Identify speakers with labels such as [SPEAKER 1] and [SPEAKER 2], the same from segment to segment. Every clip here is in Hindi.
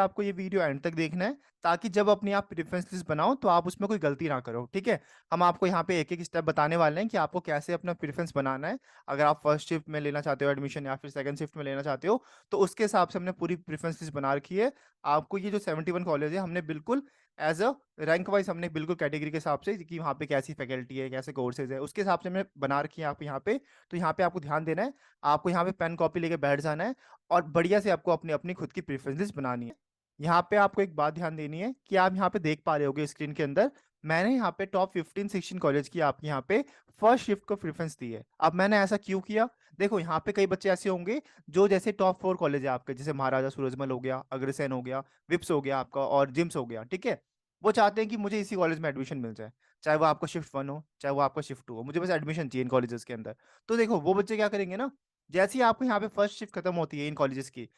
[SPEAKER 1] आपको ये वीडियो एंड तक देखना है ताकि जब अपनी आप प्रेफरेंस लिस्ट बनाओ तो आप उसमें कोई गलती ना करो, ठीक है? हम आपको यहाँ पे एक-एक स्टेप बताने वाले हैं कि आपको कैसे अपना प्रेफरेंस बनाना है। अगर आप फर्स्ट शिफ्ट में लेना चाहते हो एडमिशन या फिर सेकंड शिफ्ट में लेना चाहते हो, तो उसके हिसाब से हमने पूरी प्रेफरेंस लिस्ट बना रखी है। आपको ये जो 71 कॉलेज है, हमने बिल्कुल एज़ अ रैंक वाइज़ हमने बिल्कुल कैटेगरी के हिसाब से कि वहाँ पे कैसी फैकल्टी है, कैसे कोर्सेज़ है, उसके हिसाब से हमने बना रखी है आप यहाँ पे। तो यहाँ पे आपको ध्यान देना है, आपको यहाँ पे पेन कॉपी लेके बैठ जाना है और बढ़िया से आपको अपनी-अपनी खुद की प्रेफरेंस लिस्ट बनानी है। यहाँ पे आपको एक बात ध्यान देनी है कि आप यहाँ पे देख पा रहे होंगे स्क्रीन के अंदर, मैंने यहाँ पे टॉप 15-16 कॉलेज की आपके यहाँ पे फर्स्ट शिफ्ट को प्रेफ़रेंस दी है। अब मैंने ऐसा क्यों किया? देखो यहाँ पे कई बच्चे ऐसे होंगे जो जैसे टॉप 4 कॉलेज है आपके, जैसे महाराजा सूरजमल हो गया, अग्रसेन हो गया, विप्स हो गया आपका और जिम्स हो गया, ठीक है? वो चाहते हैं कि मुझे इसी कॉलेज में एडमिशन मिल जाए, चाहे वो आपका शिफ्ट 1 हो, चाहे वो आपका शिफ्ट 2 हो, मुझे बस एडमिशन चाहिए इन कॉलेजेस के अंदर। तो देखो वो बच्चे क्या करेंगे ना, जैसे ही आपको यहाँ पे फर्स्ट शिफ्ट खत्म होती है इन कॉलेजेस की,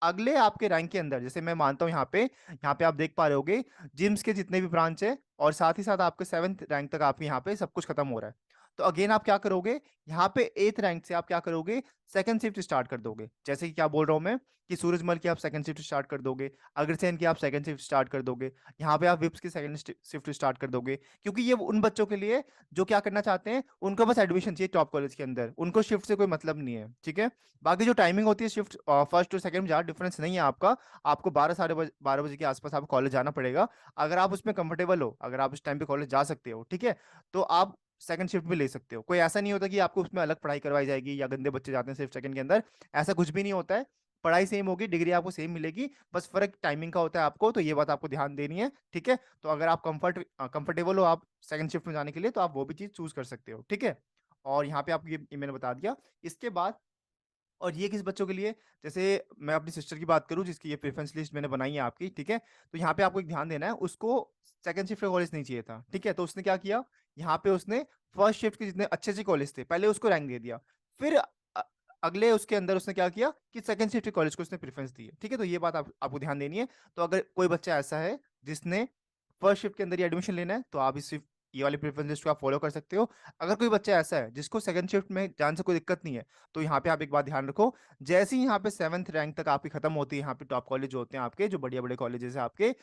[SPEAKER 1] अगले आपके रैंक के अंदर जैसे मैं मानता हूँ यहाँ पे आप देख पा रहे होंगे जिम्स के जितने भी ब्रांच है और साथ ही साथ आपके 7th रैंक तक आपके यहाँ पे सब कुछ खत्म हो रहा है। तो अगेन आप क्या करोगे, यहाँ पे 8th रैंक से आप क्या करोगे, सेकंड शिफ्ट स्टार्ट कर दोगे। जैसे कि क्या बोल रहा हूँ मैं कि सूरजमल की आप सेकंड शिफ्ट स्टार्ट कर दोगे, अग्रसेन की आप सेकंड शिफ्ट स्टार्ट कर दोगे, यहाँ पे आप विप्स की सेकंड शिफ्ट स्टार्ट कर दोगे। क्योंकि ये उन बच्चों के लिए जो क्या करना चाहते हैं, उनको बस एडमिशन चाहिए टॉप कॉलेज के अंदर, उनको शिफ्ट से कोई मतलब नहीं है, ठीक है? बाकी जो टाइमिंग होती है शिफ्ट फर्स्ट और सेकंड में ज़्यादा डिफरेंस नहीं है आपका। आपको 12 साढ़े 12 बजे के आस-पास आपको कॉलेज जाना पड़ेगा। अगर आप उसमें कंफर्टेबल हो, अगर आप उस टाइम पे कॉलेज जा सकते हो, ठीक है? तो आप सेकंड शिफ्ट भी ले सकते हो। कोई ऐसा नहीं होता कि आपको उसमें अलग पढ़ाई करवाई जाएगी या गंदे बच्चे जाते हैं सिर्फ सेकंड के अंदर, ऐसा कुछ भी नहीं होता है। पढ़ाई सेम होगी, डिग्री आपको सेम मिलेगी, बस फ़र्क टाइमिंग का होता है आपको, तो ये बात आपको ध्यान देनी है, ठीक है? तो अगर आप कंफर्टेबल हो आप सेकंड शिफ्ट में जाने के लिए, तो आप वो भी चीज़ चूज़ कर सकते हो, ठीक है? और यहाँ पे आपको ये मैंने बता दिया। इसके बाद और ये किस बच्चों के लिए? जैसे मैं अपनी सिस्टर की बात करूँ जिसकी ये प्रेफ़रेंस लिस्ट मैंने बनाई है आपकी, ठीक है? तो यहाँ पे आपको एक ध्यान देना है, उसको सेकंड शिफ्ट का कॉलेज नहीं चाहिए था, ठीक है? तो उसने क्या किया, यहाँ पे उसने फर्स्ट शिफ्ट के जितने अच्छे-अच्छे कॉलेज थे, पहले उसको रैंक दे दिया। फिर अगले उसके अंदर उसने क्या किया कि सेकंड शिफ्ट के कॉलेज को उसने प्रेफ़रेंस दी है, ठीक है? तो ये बात आप आपको ध्यान देनी है। तो अगर कोई बच्चा ऐसा है जिसने फर्स्ट शिफ्ट के अंदर ही एडमिशन लेना है, तो आप इस शिफ्ट ये वाली प्रेफ़रेंस लिस्ट को आप फ़ॉलो कर सकते हो। अगर कोई बच्चा ऐसा है जिसको सेकंड शिफ्ट में जाने से कोई दिक्कत नहीं है, तो यहाँ पे आप एक बात ध्यान रखो, जैसे ही यहाँ पे 7th रैंक तक आपकी खत्म होती है, यहाँ पे टॉप कॉलेज जो होते हैं आपके, जो बढ़िया-बढ़िया कॉलेजेस हैं आपके,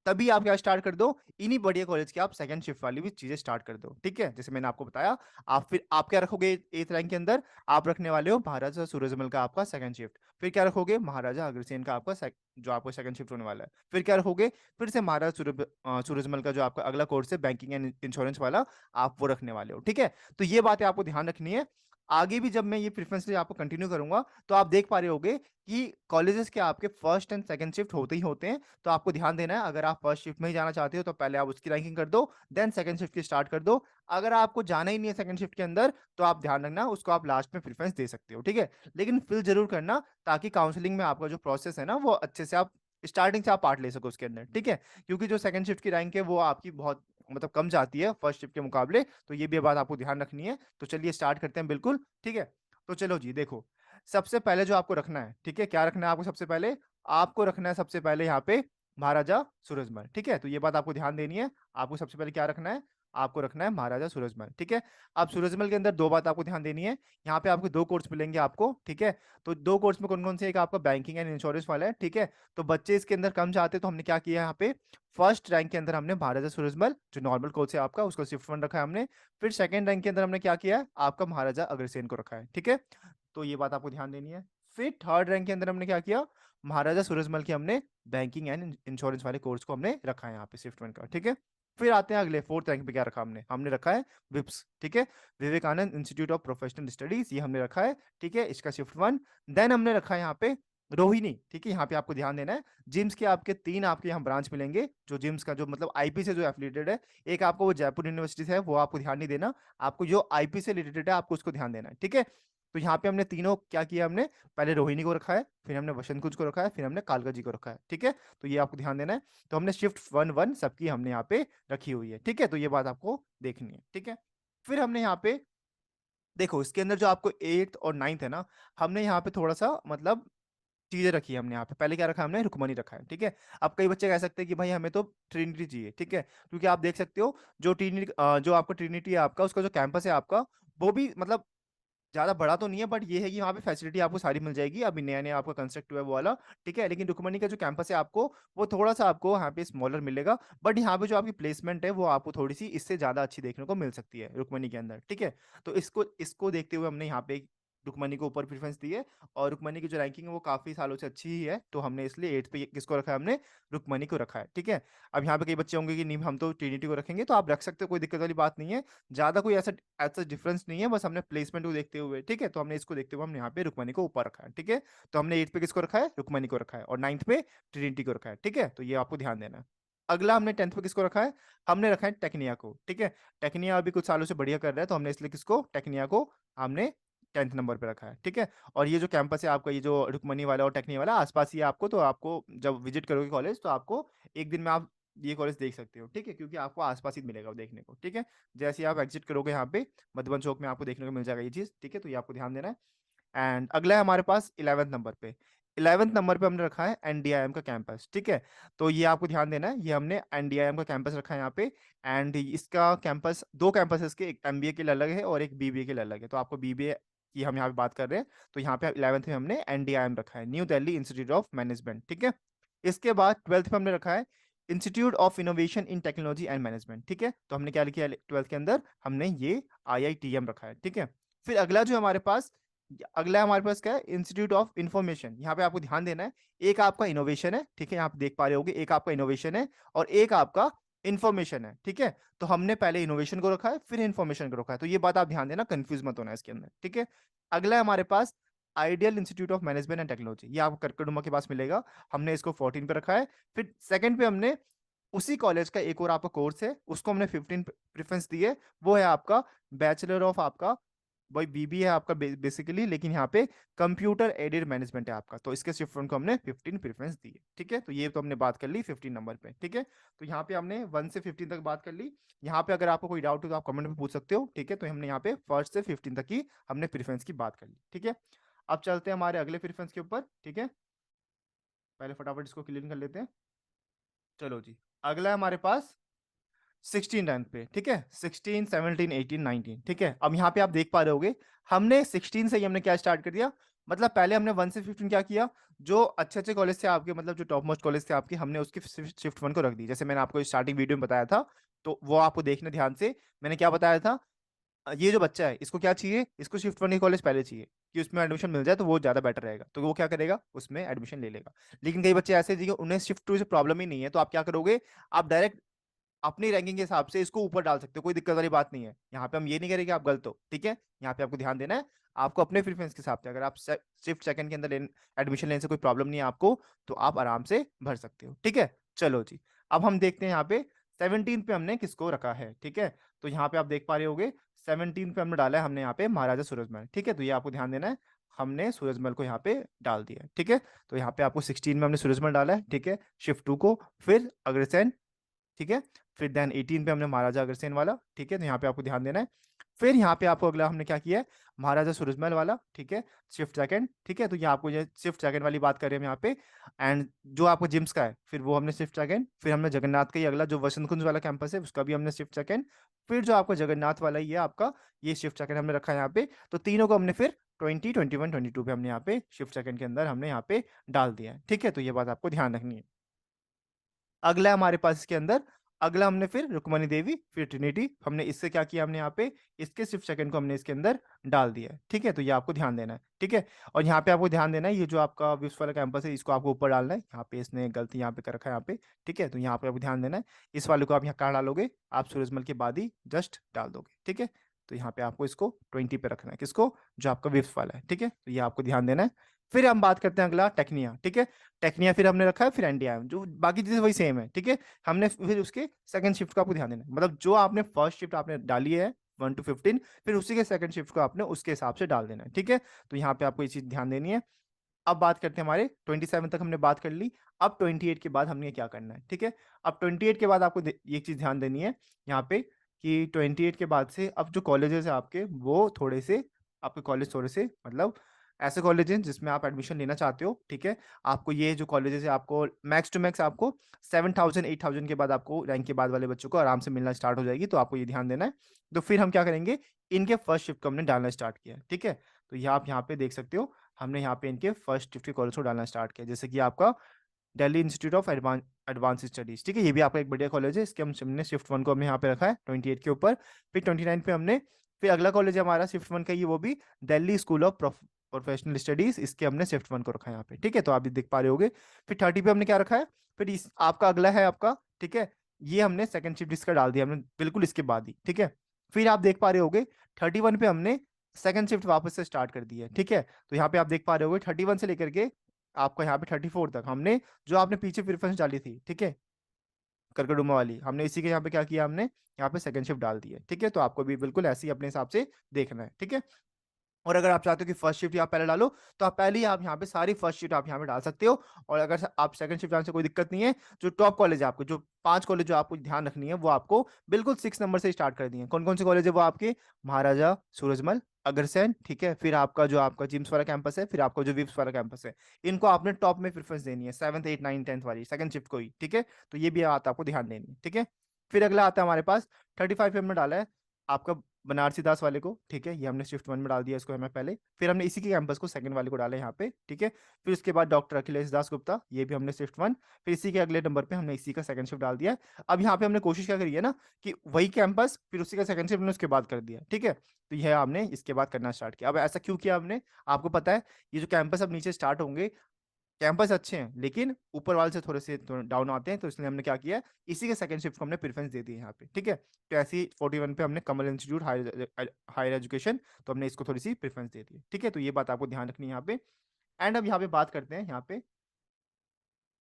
[SPEAKER 1] तभी आप क्या स्टार्ट कर दो, इन्हीं बढ़िया कॉलेज की आप सेकंड शिफ्ट वाली भी चीज़ें स्टार्ट कर दो, ठीक है? जैसे मैंने आपको बताया, आप फिर आप क्या रखोगे 8th रैंक के अंदर, आप रखने वाले हो महाराजा सूरजमल का आपका सेकंड शिफ्ट। फिर क्या रखोगे, महाराजा अग्रसेन का आपका जो आपका सेकंड शिफ्ट होने वाला है। फिर क्या रखोगे, फिर से महाराजा सूरजमल का जो आपका अगला कोर्स है बैंकिंग एंड इंश्योरेंस वाला, आप वो रखने वाले हो, ठीक है? तो ये बातें आपको ध्यान रखनी है। आगे भी जब मैं ये प्रेफ़रेंस लिस्ट आपको कंटिन्यू करूँगा, तो आप देख पा रहे होंगे कि कॉलेजेस के आपके फर्स्ट एंड सेकंड शिफ्ट होते ही होते हैं। तो आपको ध्यान देना है, अगर आप फर्स्ट शिफ्ट में ही जाना चाहते हो, तो पहले आप उसकी रैंकिंग कर दो, देन सेकंड शिफ्ट की स्टार्ट कर दो। अगर आपको जाना ही नहीं है सेकंड शिफ्ट के अंदर, तो आप ध्यान रखना उसको आप लास्ट में प्रेफ़रेंस दे सकते हो, ठीक है? लेकिन फिल ज़रूर करना ताकि काउंसलिंग में आपका जो प्रोसेस है ना, वो अच्छे से आप स्टार्टिंग से आप पार्ट ले सको उसके अंदर, ठीक है? क्योंकि जो सेकंड शिफ्ट की रैंक है, वो आपकी बहुत मतलब कम जाती है फर्स्ट शिफ्ट के मुकाबले, तो ये भी बात आपको ध्यान रखनी है। तो चलिए स्टार्ट करते हैं बिल्कुल, ठीक है? तो चलो जी देखो, सबसे पहले जो आपको रखना है, ठीक है? क्या रखना है आपको सबसे पहले? आपको रखना है सबसे पहले यहाँ पे महाराजा सूरजमल, ठीक है? तो ये बात आपको ध्यान देनी है। आपको सबसे पहले क्या रखना है? आपको रखना है महाराजा सूरजमल, ठीक है? अब सूरजमल के अंदर 2 बात आपको ध्यान देनी है। यहाँ पे आपको 2 कोर्स मिलेंगे आपको, ठीक है? तो 2 कोर्स में कौन-कौन से? एक आपका बैंकिंग एंड इंश्योरेंस वाला है, ठीक है? तो बच्चे इसके अंदर कम चाहते हैं तो हमने क्या किया यहाँ पे, फर्स्ट रैंक के अंदर हमने महाराजा सूरजमल जो नॉर्मल कोर्स है आपका उसको शिफ्ट 1 रखा है हमने। फिर सेकंड रैंक के अंदर हमने क्या किया है? आपका महाराजा अग्रसेन को रखा है, ठीक है? तो ये बात आपको ध्यान देनी है। फिर थर्ड रैंक के अंदर हमने क्या किया? महाराजा सूरजमल की हमने बैंकिंग एंड इंश्योरेंस वाले कोर्स को हमने रखा है यहाँ पे शिफ्ट 1 का, ठीक है? फिर आते हैं अगले फोर्थ रैंक पे क्या रखा हमने? हमने रखा है विप्स, ठीक है? Vivekananda institute of professional studies ये हमने रखा है, ठीक है? इसका शिफ्ट 1 देन हमने रखा है यहाँ पे रोहिणी, ठीक है? यहाँ पे आपको ध्यान देना है। जिम्स के आपके 3 आपके यहाँ ब्रांच मिलेंगे, जो जिम्स का जो मतलब आईपी से जो एफिलिएटेड है। एक आपको वो जयपुर यूनिवर्सिटी से है, वो आपको ध्यान नहीं देना। आपको जो आईपी से रिलेटेड है, आपको उसको ध्यान देना है, ठीक है? तो यहाँ पे हमने तीनों क्या किया हमने, पहले रोहिणी को रखा है, फिर हमने वसंत कुंज को रखा है, फिर हमने कालका जी को रखा है, ठीक है? तो ये आपको ध्यान देना है। तो हमने शिफ्ट 1-1 सबकी हमने यहाँ पे रखी हुई है, ठीक है? तो ये बात आपको देखनी है, ठीक है? फिर हमने यहाँ पे देखो इसके अंदर जो आपको 8th और 9th है ना, हमने यहाँ पे थोड़ा-सा मतलब चीज़ें रखी है हमने यहाँ पे। पहले क्या रखा है हमने रुक्मणी रखा है, ठीक है? अब कई बच्चे कह सकते हैं कि भाई हमें तो ट्रिनिटी चाहिए, ठीक है? क्योंकि आप देख सकते हो जो आपका ट्रिनिटी है आपका उसका जो कैंपस है आपका वो भी मतलब ज्यादा बड़ा तो नहीं है, बट ये है कि वहाँ पे फैसिलिटी आपको सारी मिल जाएगी। अभी नया नया आपका कंस्ट्रक्ट हुआ है वो वाला, ठीक है। लेकिन रुक्मणी का जो कैंपस है आपको, वो थोड़ा सा आपको यहाँ पे स्मॉलर मिलेगा, बट यहाँ पे जो आपकी प्लेसमेंट है वो आपको थोड़ी सी इससे ज्यादा अच्छी देखने को मिल सकती है रुक्मणी के अंदर, ठीक है। तो इसको इसको देखते हुए हमने यहाँ पे रुक्मणी को ऊपर प्रेफरेंस दी है। और रुक्मणी की जो रैंकिंग है वो काफी सालों से अच्छी ही है, तो हमने इसलिए 8 पे किसको रखा है, हमने रुक्मणी को रखा है, ठीक है। अब यहाँ पे कई बच्चे होंगे कि नहीं हम तो ट्रिनिटी को रखेंगे, तो आप रख सकते हो, कोई दिक्कत वाली बात नहीं है। ज्यादा कोई ऐसा ऐसा डिफरेंस नहीं है, बस हमने प्लेसमेंट को देखते हुए, ठीक है। तो हमने इसको देखते हुए हमने यहाँ पे रुक्मणी को ऊपर रखा है, ठीक है। तो हमने 8 पे किसको रखा है, रुक्मणी को रखा है, और 9th पे ट्रिनिटी को रखा है, ठीक है। तो ये आपको ध्यान देना है। अगला हमने 10th पे किसको रखा है, हमने रखा है टेक्निया को, ठीक है। टेक्निया अभी कुछ सालों से बढ़िया कर रहा है, तो हमने इसलिए किसको, टेक्निया को हमने 10th नंबर पे रखा है, ठीक है। और ये जो कैंपस है आपका, ये जो रुक्मणी वाला और टेक्निया वाला आसपास ही है आपको, तो आपको जब विजिट करोगे कॉलेज, तो आपको एक दिन में आप ये कॉलेज देख सकते हो, ठीक है, क्योंकि आपको आसपास ही मिलेगा वो देखने को, ठीक है। जैसे ही आप एग्जिट करोगे यहाँ पे मधुबन चौक में, आपको देखने को मिल जाएगा ये चीज, ठीक है। तो ये आपको ध्यान देना है। एंड अगला है हमारे पास 11th नंबर पे। 11th नंबर पे हमने रखा है एनडीआईएम का कैंपस, ठीक है। तो ये आपको ध्यान देना है, ये हमने एनडीआईएम का कैंपस रखा है यहाँ पे। एंड इसका कैंपस, दो कैंपस है इसके, एक एमबीए के लिए अलग है और एक बीबीए के लिए अलग है। तो आपको बीबीए की हम यहाँ पे बात कर रहे हैं, तो यहाँ पे 11th में हमने एनडीआईएम रखा है, new Delhi institute of management, ठीक है। इसके बाद 12th में हमने रखा है institute of innovation in technology and management, ठीक है। तो हमने क्या लिखा है 12th के अंदर, हमने ये आईआईटीएम रखा है, ठीक है। फिर अगला हमारे पास क्या है, इंस्टीट्यूट ऑफ इंफॉर्मेशन। यहाँ पे आपको ध्यान देना है, एक आपका इनोवेशन है, ठीक है, यहाँ पे देख पा रहे होगे, एक आपका इनोवेशन है और एक आपका इंफॉर्मेशन है, ठीक है। तो हमने पहले इनोवेशन को रखा है, फिर इंफॉर्मेशन को रखा है, तो ये बात आप ध्यान देना, कंफ्यूज मत होना इसके अंदर, ठीक है। अगला है हमारे पास ideal institute of management and technology, ये आपको करकड़ुमा के पास मिलेगा, हमने इसको 14 पे रखा है। फिर सेकंड पे हमने उसी कॉलेज का एक और आपका कोर्स है, उसको हमने 15 प्रेफरेंस दी है, वो है आपका बैचलर ऑफ आपका, वही बीबी है आपका बेसिकली, लेकिन यहाँ पे कंप्यूटर एडेड मैनेजमेंट है आपका, तो इसके शिफ्ट वन को हमने 15 प्रेफरेंस दी है, ठीक है। तो ये तो हमने बात कर ली 15 नंबर पे, ठीक है। तो यहाँ पे हमने 1 से 15 तक बात कर ली। यहाँ पे अगर आपको कोई डाउट हो तो आप कमेंट में पूछ सकते हो, ठीक है। तो हमने यहाँ पे फर्स्ट से 15 तक की हमने प्रेफरेंस की बात कर ली, ठीक है। अब चलते हैं हमारे अगले प्रेफरेंस के ऊपर, ठीक है। पहले फटाफट इसको क्लियर कर लेते हैं। चलो जी, अगला है हमारे पास 16 रैंक पे, ठीक है। 16, 17, 18, 19, ठीक है। अब यहाँ पे आप देख पा रहे होगे, हमने 16 से ही हमने क्या स्टार्ट कर दिया, मतलब पहले हमने 1 से 15 क्या किया, जो अच्छे अच्छे कॉलेज थे आपके, मतलब जो टॉप मोस्ट कॉलेज थे आपके, हमने उसकी शिफ्ट वन को रख दी, जैसे मैंने आपको स्टार्टिंग वीडियो में बताया था। तो वो आपको देखना ध्यान से, मैंने क्या बताया था, ये जो बच्चा है इसको क्या चाहिए, इसको शिफ्ट वन के कॉलेज पहले चाहिए कि उसमें एडमिशन मिल जाए, तो वो ज्यादा बेटर रहेगा, तो वो क्या करेगा, उसमें एडमिशन ले लेगा। लेकिन कई बच्चे ऐसे हैं उन्हें शिफ्ट टू से प्रॉब्लम ही नहीं है, तो आप क्या करोगे, आप डायरेक्ट अपनी रैंकिंग के हिसाब से इसको ऊपर डाल सकते हो, कोई दिक्कत वाली बात नहीं है। यहाँ पे हम ये नहीं करेंगे आप गलत हो, ठीक है। यहाँ पे आपको ध्यान देना है, आपको अपने प्रेफरेंस के हिसाब से, अगर आप शिफ्ट सेकंड के अंदर एडमिशन लेने से कोई प्रॉब्लम नहीं है आपको, तो आप आराम से भर सकते हो, ठीक है। चलो जी, अब हम देखते हैं यहाँ पे 17 पे हमने किसको रखा है, ठीक है। तो यहाँ पे आप देख पा रहे होगे 17 पे हमने डाला है, हमने यहाँ पे महाराजा सूरजमल, ठीक है। तो ये आपको ध्यान देना है, हमने सूरजमल को यहाँ पे डाल दिया है, ठीक है। तो यहाँ पे आपको 16 में हमने सूरजमल डाला है, ठीक है, शिफ्ट टू को, फिर अग्रसेन, ठीक है। फिर देन 18 पे हमने महाराजा अग्रसेन वाला, ठीक है। तो यहाँ पे आपको ध्यान देना है। फिर यहाँ पे आपको अगला हमने क्या किया है, महाराजा सूरजमल वाला, ठीक है, शिफ्ट सेकंड, ठीक है। तो ये आपको ये शिफ्ट सेकंड वाली बात कर रहे हैं हम यहाँ पे। एंड जो आपको जिम्स का है, फिर वो हमने शिफ्ट सेकंड, फिर हमने जगन्नाथ का ही अगला जो वसंत कुंज वाला कैंपस है उसका भी हमने शिफ्ट सेकंड, फिर जो आपका जगन्नाथ वाला ही है आपका, ये शिफ्ट सेकंड हमने रखा है यहाँ पे। तो तीनों को हमने फिर 20, 21, 22 पे हमने यहाँ पे शिफ्ट सेकंड के अंदर हमने यहाँ पे डाल दिया है, ठीक है। तो ये बात आपको ध्यान रखनी है। अगला हमारे पास इसके अंदर, अगला हमने फिर रुक्मणी देवी, फिर ट्रिनिटी, हमने इससे क्या किया, हमने यहाँ पे इसके शिफ्ट सेकंड को हमने इसके अंदर डाल दिया है, ठीक है। तो ये आपको ध्यान देना है, ठीक है। और यहाँ पे आपको ध्यान देना है, ये जो आपका विप्स वाला कैंपस है इसको आपको ऊपर डालना है, यहाँ पे इसने गलती यहाँ पे कर रखा है यहाँ पे, ठीक है। तो यहाँ पे आपको ध्यान देना है, इस वाले को आप यहाँ कहाँ डालोगे, आप सूरजमल के बाद ही जस्ट डाल दोगे, ठीक है। तो यहाँ पे आपको इसको 20 पे रखना है, किसको, जो आपका विप्स वाला है, ठीक है। तो ये आपको ध्यान देना है। फिर हम बात करते हैं अगला टेक्निया, ठीक है। टेक्निया फिर हमने रखा है, फिर एनडीआईएम, जो बाकी चीजें वही सेम है, ठीक है। हमने फिर उसके सेकंड शिफ्ट का आपको ध्यान देना है, मतलब जो आपने फर्स्ट शिफ्ट आपने डाली है 1 to 15, फिर उसी के सेकंड शिफ्ट को आपने उसके हिसाब से डाल देना है, ठीक है। तो यहाँ पे आपको ये चीज ध्यान देनी है। अब बात करते हैं हमारे 27 तक हमने बात कर ली। अब 28 के बाद हमने क्या करना है, ठीक है। अब 28 के बाद आपको ये चीज ध्यान देनी है यहाँ पे, कि 28 के बाद से अब जो कॉलेजेस है आपके, वो थोड़े से, आपके कॉलेज थोड़े से मतलब ऐसे कॉलेज हैं जिसमें आप एडमिशन लेना चाहते हो, ठीक है? आपको ये जो कॉलेजेस है आपको मैक्स टू मैक्स आपको 7000 8000 के बाद आपको रैंक के बाद वाले बच्चों को आराम से मिलना स्टार्ट हो जाएगी, तो आपको ये ध्यान देना है। तो फिर हम क्या करेंगे, इनके फर्स्ट शिफ्ट को हमने डालना स्टार्ट किया, ठीक है? तो ये आप यहाँ पे देख सकते हो, हमने यहाँ पे इनके फर्स्ट शिफ्ट के कॉलेज को डालना स्टार्ट किया, जैसे कि आपका Delhi institute of advance studies, ठीक है? ये भी आपका एक बढ़िया कॉलेज है। इसके हमने शिफ्ट 1 को हमने यहाँ पे रखा है 28 के ऊपर। फिर 29 पे हमने फिर अगला कॉलेज है हमारा शिफ्ट 1 का, ये वो भी Delhi school of professional studies, इसके हमने शिफ्ट 1 को रखा है यहाँ पे, ठीक है? तो आप भी देख पा रहे होगे। फिर 30 पे हमने क्या रखा है, फिर इस आपका अगला है आपका, ठीक है? ये हमने सेकंड शिफ्ट इसका डाल दिया हमने बिल्कुल इसके बाद ही, ठीक है? फिर आप देख पा रहे होगे 31 पे हमने सेकंड शिफ्ट वापस से स्टार्ट कर दी है, ठीक है? तो यहाँ पे आप देख पा रहे होगे 31 से लेकर के आपका यहाँ पे 34 तक हमने जो आपने पीछे प्रेफ़रेंस डाली थी, ठीक है? करकड़ुमा वाली, हमने इसी के यहाँ पे क्या किया हमने, यहाँ पे सेकंड शिफ्ट डाल दी है, ठीक है? तो आपको भी बिल्कुल ऐसे ही अपने हिसाब से देखना है, ठीक है? और अगर आप चाहते हो कि फर्स्ट शिफ्ट आप पहले डालो, तो आप पहले ही आप यहाँ पे सारी फर्स्ट शिफ्ट आप यहाँ पे डाल सकते हो। और अगर आप सेकंड शिफ्ट डालने से कोई दिक्कत नहीं है, जो टॉप कॉलेज है आपके, जो 5 कॉलेज जो आपको ध्यान रखनी है, वो आपको बिल्कुल 6 नंबर से स्टार्ट कर दिए हैं। कौन-कौन से कॉलेज है वो आपके? महाराजा सूरजमल, अग्रसेन, ठीक है? फिर आपका जो आपका जिम्स वाला कैंपस है, फिर आपका जो विप्स वाला कैंपस है। इनको आपने टॉप में प्रेफ़रेंस देनी है, 7th, 8th, 9th, 10th वाली सेकंड शिफ्ट को ही, ठीक है? तो ये भी बात आपको ध्यान देनी है, ठीक है? फिर अगला आता है हमारे पास 35 पे हमने डाला है आपका बनारसी दास वाले को, ठीक है? ये हमने शिफ्ट 1 में डाल दिया इसको हमें पहले। फिर हमने इसी के कैंपस को सेकंड वाले को डाला है यहाँ पे, ठीक है? फिर उसके बाद डॉक्टर अखिलेश दास गुप्ता, ये भी हमने शिफ्ट 1, फिर इसी के अगले नंबर पे हमने इसी का सेकंड शिफ्ट डाल दिया है। अब यहाँ पे हमने कोशिश क्या करी है ना कि वही कैंपस फिर उसी का सेकंड शिफ्ट हमने उसके बाद कर दिया, ठीक है? तो यह हमने इसके बाद करना स्टार्ट किया। अब ऐसा क्यों किया हमने? आपको पता है, ये जो कैंपस अब नीचे स्टार्ट होंगे, कैंपस अच्छे हैं, लेकिन ऊपर वाले से थोड़े-से डाउन आते हैं, तो इसलिए हमने क्या किया है, इसी के सेकंड शिफ्ट को हमने प्रेफ़रेंस दे दी है यहाँ पे, ठीक है? तो ऐसे ही 41 पे हमने कमल इंस्टीट्यूट हायर एजुकेशन, तो हमने इसको थोड़ी-सी प्रेफ़रेंस दे दी है, ठीक है? तो ये बात आपको ध्यान रखनी है यहाँ पे। एंड अब यहाँ पे बात करते हैं यहाँ पे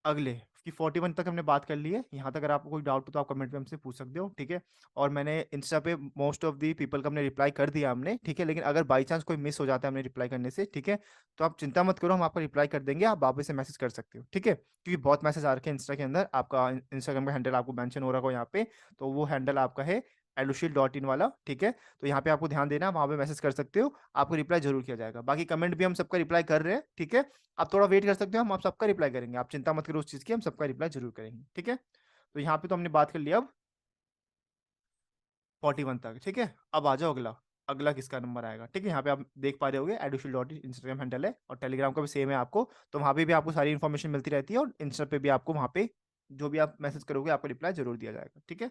[SPEAKER 1] अगले कि 41 तक हमने बात कर ली है। यहाँ तक अगर आपको कोई डाउट हो तो आप कमेंट में हमसे पूछ सकते हो, ठीक है? और मैंने इंस्टा पे मोस्ट ऑफ द पीपल का हमने रिप्लाई कर दिया हमने, ठीक है? लेकिन अगर बाय चांस कोई मिस हो जाता है हमने रिप्लाई करने से, ठीक है? तो आप चिंता मत करो, हम आपको रिप्लाई कर देंगे, आप वापस से मैसेज कर सकते हो, ठीक है? क्योंकि बहुत मैसेज आ रखे हैं इंस्टा के अंदर, आपका इंस्टाग्राम का हैंडल आपको मेंशन हो रहा होगा यहाँ पे, तो वो हैंडल आपका है एडुशील.इन वाला, ठीक है? तो यहाँ पे आपको ध्यान देना है, वहाँ पे मैसेज कर सकते हो, आपको रिप्लाई ज़रूर किया जाएगा। बाकी कमेंट भी हम सबका रिप्लाई कर रहे हैं, ठीक है? आप थोड़ा वेट कर सकते हो, हम आप सबका रिप्लाई करेंगे। आप चिंता मत करो उस चीज़ की, हम सबका रिप्लाई ज़रूर करेंगे, ठीक है? तो यहाँ पे तो हमने बात कर ली अब 41 तक, ठीक है? अब आ जाओ अगला, अगला किसका नंबर आएगा, ठीक है? यहाँ पे आप देख पा रहे होंगे एडुशील.इन इंस्टाग्राम हैंडल है और टेलीग्राम का भी सेम है आपको, तो वहाँ पे भी आपको सारी इन्फॉर्मेशन मिलती रहती है और इंस्टा पे भी आपको वहाँ पे जो भी आप मैसेज करोगे आपको रिप्लाई ज़रूर दिया जाएगा, ठीक है?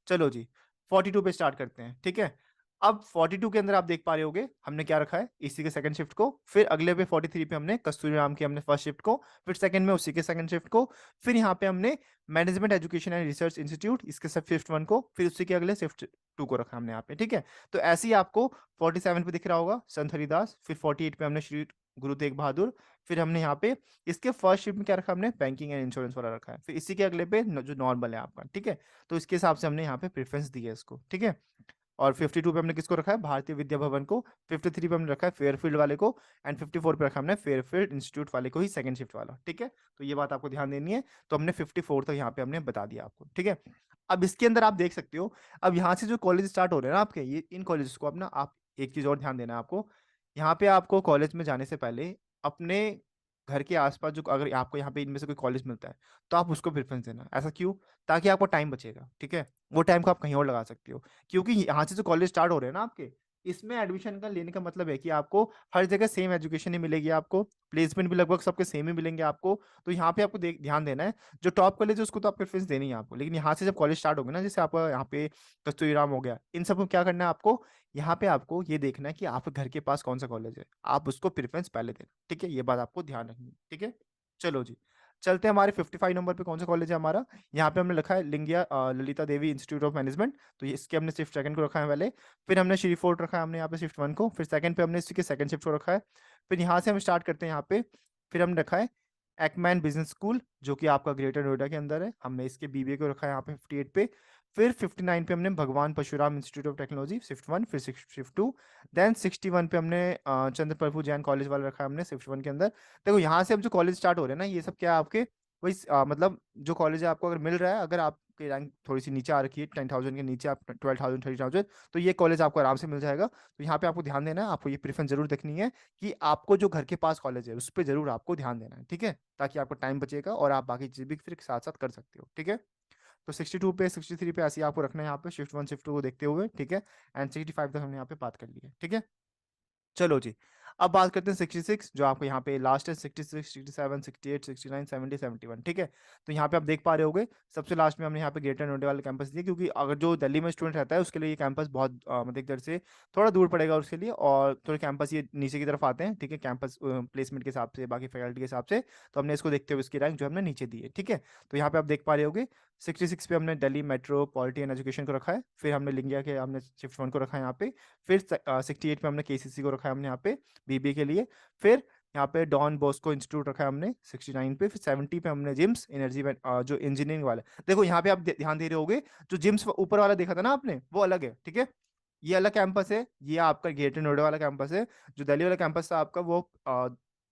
[SPEAKER 1] चलो जी, 42 पे स्टार्ट करते हैं, ठीक है? अब 42 के अंदर आप देख पा रहे होंगे, हमने क्या रखा है, इसी के सेकंड शिफ्ट को, फिर अगले पे 43 पे हमने कस्तूरी राम की हमने फर्स्ट शिफ्ट को, फिर सेकंड में उसी के सेकंड शिफ्ट को, फिर यहाँ पे हमने management education and research institute इसके सब शिफ्ट 1 को, फिर उसी के अगले शिफ्ट 2 को रखा हमने यहाँ पे, ठीक है? तो ऐसे ही आपको 47 पे दिख रहा होगा संत हरिदास, फिर 48 पे हमने श्री गुरु तेग बहादुर, फिर हमने यहाँ पे इसके फर्स्ट शिफ्ट में क्या रखा हमने बैंकिंग एंड इंश्योरेंस वाला रखा है, फिर इसी के अगले पे जो नॉर्मल है आपका, ठीक है? तो इसके हिसाब से हमने यहाँ पे प्रेफरेंस दी है इसको, ठीक है? और 52 पे हमने किसको रखा है? भारतीय विद्या भवन को, 53 पे हमने रखा है फेयरफील्ड वाले को एंड 54 पे रखा हमने फेयरफील्ड इंस्टीट्यूट वाले को ही सेकंड शिफ्ट वाला, ठीक है? तो ये बात आपको ध्यान देनी है, तो हमने 54 तक यहाँ पे हमने बता दिया आपको, ठीक है? अब इसके अंदर आप देख सकते हो, अब यहाँ से जो कॉलेज स्टार्ट हो रहे हैं ना आपके, ये इन कॉलेजेस को अब ना आप एक चीज़ और ध्यान देना है आपको, यहाँ पे आपको कॉलेज में जाने से पहले अपने घर के आस-पास जो अगर आपको यहाँ पे इनमें से कोई कॉलेज मिलता है, तो आप उसको प्रेफ़रेंस देना। ऐसा क्यों? ताकि आपको टाइम बचेगा, ठीक है? वो टाइम को आप कहीं और लगा सकते हो। क्योंकि यहाँ से जो कॉलेज स्टार्ट हो रहे हैं ना आपके, इसमें एडमिशन का लेने का मतलब है कि आपको हर जगह सेम एजुकेशन ही मिलेगी आपको, प्लेसमेंट भी लगभग सबके सेम ही मिलेंगे आपको। तो यहाँ पे आपको ध्यान देना है, जो टॉप कॉलेज है उसको तो आप प्रेफ़रेंस देनी है आपको। लेकिन यहाँ से जब कॉलेज स्टार्ट होंगे ना, जैसे आपका यहाँ पे कस्तूरी राम हो गया, इन सबको क्या करना है आपको, यहाँ पे आपको ये देखना है कि आपके घर के पास कौन-सा कॉलेज है। आप उसको प्रेफ़रेंस पहले देना, ठीक है? ये बात आपको ध्यान रखनी है, ठीक है? चलो जी, चलते हैं हमारे 55 नंबर पे कौन-सा कॉलेज है हमारा, यहाँ पे हमने लिखा है लिंगिया Lalita Devi institute of management, तो ये इसके हमने शिफ्ट सेकंड को रखा है पहले, फिर हमने श्री फोर्ट रखा है हमने यहाँ पे शिफ्ट 1 को, फिर सेकंड पे हमने इसी के सेकंड शिफ्ट को रखा है, फिर यहाँ से हम स्टार्ट करते हैं यहाँ पे, फिर हमने रखा है एक्मैन बिज़नेस स्कूल जो कि आपका ग्रेटर नोएडा के अंदर है, हमने इसके बीबीए को रखा है यहाँ पे 58 पे, फिर 59 पे हमने Bhagwan Parshuram institute of technology shift 1 फिर शिफ्ट 2 देन 61 पे हमने चंद्र प्रभु जैन कॉलेज वाला रखा है हमने शिफ्ट 1 के अंदर। देखो यहाँ से अब जो कॉलेज स्टार्ट हो रहे हैं ना, ये सब क्या है आपके वही मतलब जो कॉलेज है आपको अगर मिल रहा है, अगर आप आपकी रैंक थोड़ी-सी नीचे आ रखी है, 10,000 के नीचे आप 12,000 13,000 तो ये कॉलेज आपको आराम से मिल जाएगा। तो यहाँ पे आपको ध्यान देना है, आपको ये प्रेफ़रेंस ज़रूर देखनी है कि आपको जो घर के पास कॉलेज है, उस पे ज़रूर आपको ध्यान देना है, ठीक है? ताकि आपका टाइम बचेगा और आप बाकी चीज़ें भी फिर साथ-साथ कर सकते हो, ठीक है? तो 62 पे 63 पे ऐसे ही आपको रखना है यहाँ पे शिफ्ट 1 शिफ्ट 2 को देखते हुए, ठीक है? एंड 65 तक हमने यहाँ पे बात कर ली है, ठीक है? चलो जी। अब बात करते हैं 66 जो आपको यहाँ पे लास्ट है 66, 67, 68, 69, 70, 71 ठीक है? तो यहाँ पे आप देख पा रहे होंगे सबसे लास्ट में हमने यहाँ पे ग्रेटर नोएडा वाला कैंपस दिया क्योंकि अगर जो दिल्ली में स्टूडेंट रहता है उसके लिए ये कैंपस बहुत मतलब एक तरह से थोड़ा दूर पड़ेगा उसके लिए और थोड़े कैंपस ये नीचे की तरफ आते हैं, ठीक है? कैंपस प्लेसमेंट के हिसाब से, बाकी फैकल्टी के हिसाब से, तो हमने इसको देखते हुए इसकी रैंक जो हमने नीचे दी है, ठीक है? तो यहाँ पे आप देख पा रहे होंगे 66 पे हमने दिल्ली मेट्रोपॉलिटन एजुकेशन को रखा है, फिर हमने लिंगिया के हमने शिफ्ट 1 को रखा है यहाँ पे, फिर 68 पे हमने केसीसी को रखा है हमने यहाँ पे बीबीए के लिए, फिर यहाँ पे डॉन बॉस्को इंस्टीट्यूट रखा है हमने 69 पे, फिर 70 पे हमने जिम्स एनर्जी जो इंजीनियरिंग वाला है। देखो यहाँ पे आप ध्यान दे रहे होगे, जो जिम्स ऊपर वाला देखा था ना आपने, वो अलग है, ठीक है? ये अलग कैंपस है, ये आपका ग्रेटर नोएडा वाला कैंपस है, जो दिल्ली वाला कैंपस था आपका वो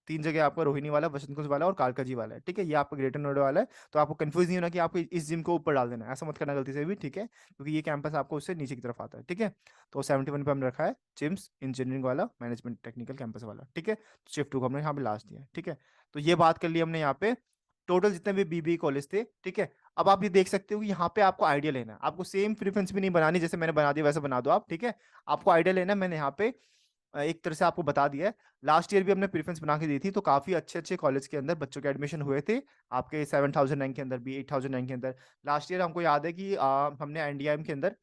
[SPEAKER 1] 3 जगह आपका रोहिणी वाला, वसंत कुंज वाला और कालकाजी वाला है, ठीक है? ये आपका ग्रेटर नोएडा वाला है, तो आपको कन्फ्यूज़ नहीं होना कि आपको इस जिम को ऊपर डाल देना है, ऐसा मत करना गलती से भी, ठीक है? क्योंकि ये कैंपस आपको उससे नीचे की तरफ आता है, ठीक है? तो 71 पे हमने रखा है जिम्स इंजीनियरिंग वाला, मैनेजमेंट टेक्निकल कैंपस वाला, ठीक है? शिफ्ट 2 को हमने यहाँ पे लास्ट दिया है, ठीक है? तो ये बात कर ली हमने यहाँ पे, टोटल जितने भी बीबीए कॉलेज थे, ठीक है? अब आप ये देख सकते हो कि यहाँ पे आपको आइडिया लेना है, आपको सेम प्रेफ़रेंस भी नहीं बनानी जैसे मैंने बना दिया वैसे बना दो आप, ठीक है? आपको आइडिया लेना है, मैंने यहाँ पे एक तरह से आपको बता दिया है। लास्ट ईयर भी हमने प्रेफ़रेंस बना के दी थी, तो काफ़ी अच्छे-अच्छे कॉलेज के अंदर बच्चों के एडमिशन हुए थे। आपके 7,000 रैंक के अंदर भी, 8,000 रैंक के अंदर। लास्ट ईयर हमको याद है कि हमने एनडीएम के अंदर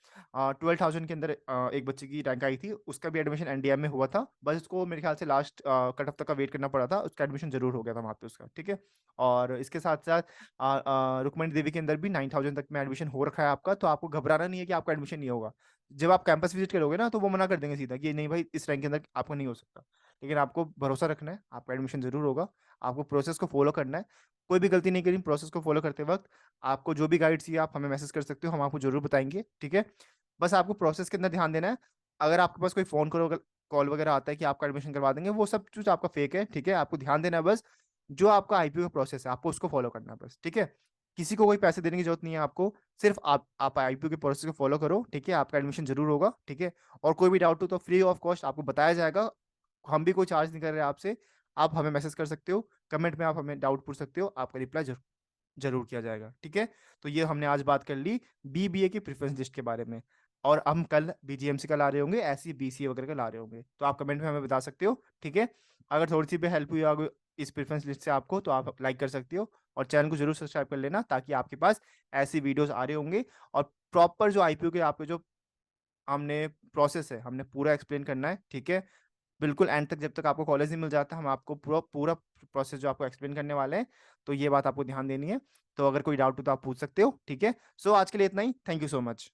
[SPEAKER 1] 12,000 के अंदर एक बच्चे की रैंक आई थी, उसका भी एडमिशन एनडीएम में हुआ था। बस उसको मेरे ख्याल से लास्ट कट ऑफ तक का वेट करना पड़ा था, उसका एडमिशन ज़रूर हो गया था वहाँ पे उसका, ठीक है? और इसके साथ-साथ रुक्मणी देवी के अंदर भी 9,000 तक में एडमिशन हो रखा है आपका, तो आपको घबराना नहीं है कि आपका एडमिशन नहीं होगा। जब आप कैंपस विज़िट करोगे ना, तो वो मना कर देंगे सीधा कि नहीं भाई इस रैंक के अंदर आपका नहीं हो सकता। लेकिन आपको भरोसा रखना है, आपका एडमिशन ज़रूर होगा। आपको प्रोसेस को फ़ॉलो करना है। कोई भी गलती नहीं करनी प्रोसेस को फ़ॉलो करते वक़्त। आपको जो भी गाइड चाहिए आप हमें मैसेज कर सकते हो, हम आपको ज़रूर बताएँगे, ठीक है? बस आपको प्रोसेस के अंदर ध्यान देना है। अगर आपके पास कोई फ़ोन कॉल वगैरह आता है कि आपका एडमिशन करवा देंगे, वो सब कुछ आपका फ़ेक है, ठीक है? आपको ध्यान देना है बस, जो आपका आईपीओ का प्रोसेस है, आपको उसको फ़ॉलो करना है बस, ठीक है? किसी को कोई पैसे देने की ज़रूरत नहीं है आपको। सिर्फ़ आप आईपीओ के प्रोसेस को फ़ॉलो करो, ठीक है? आपका एडमिशन ज़रूर होगा, ठीक है? और कोई भी डाउट हो तो फ्री ऑफ कॉस्ट आपको बताया जाएगा। हम भी कोई चार्ज नहीं कर रहे हैं आपसे। आप हमें मैसेज कर सकते हो, कमेंट में आप हमें डाउट पूछ सकते हो, आपका रिप्लाई ज़रूर किया जाएगा, ठीक है? तो ये हमने आज बात कर ली बीबीए की प्रेफ़रेंस लिस्ट के बारे में और हम कल बीजीएमसी का ला रहे होंगे, ऐसे ही बीसीए वगैरह का ला रहे होंगे। तो आप कमेंट में हमें बता सकते हो, ठीक है? अगर थोड़ी-सी भी हेल्प हुई होगी इस प्रेफ़रेंस लिस्ट से आपको तो आप लाइक कर सकते हो और चैनल को ज़रूर सब्सक्राइब कर लेना ताकि आपके पास ऐसी वीडियोज़ आ रहे होंगे और प्रॉपर जो आईपीओ के आपके जो हमने प्रोसेस है, हमने पूरा एक्सप्लेन करना है, ठीक है? बिल्कुल एंड तक जब तक आपको कॉलेज नहीं मिल जाता, हम आपको पूरा पूरा प्रोसेस जो आपको एक्सप्लेन करने वाले हैं, तो ये बात आपको ध्यान देनी है। तो अगर कोई डाउट हो तो आप पूछ सकते हो, ठीक है? सो आज के लिए इतना ही। Thank you so much.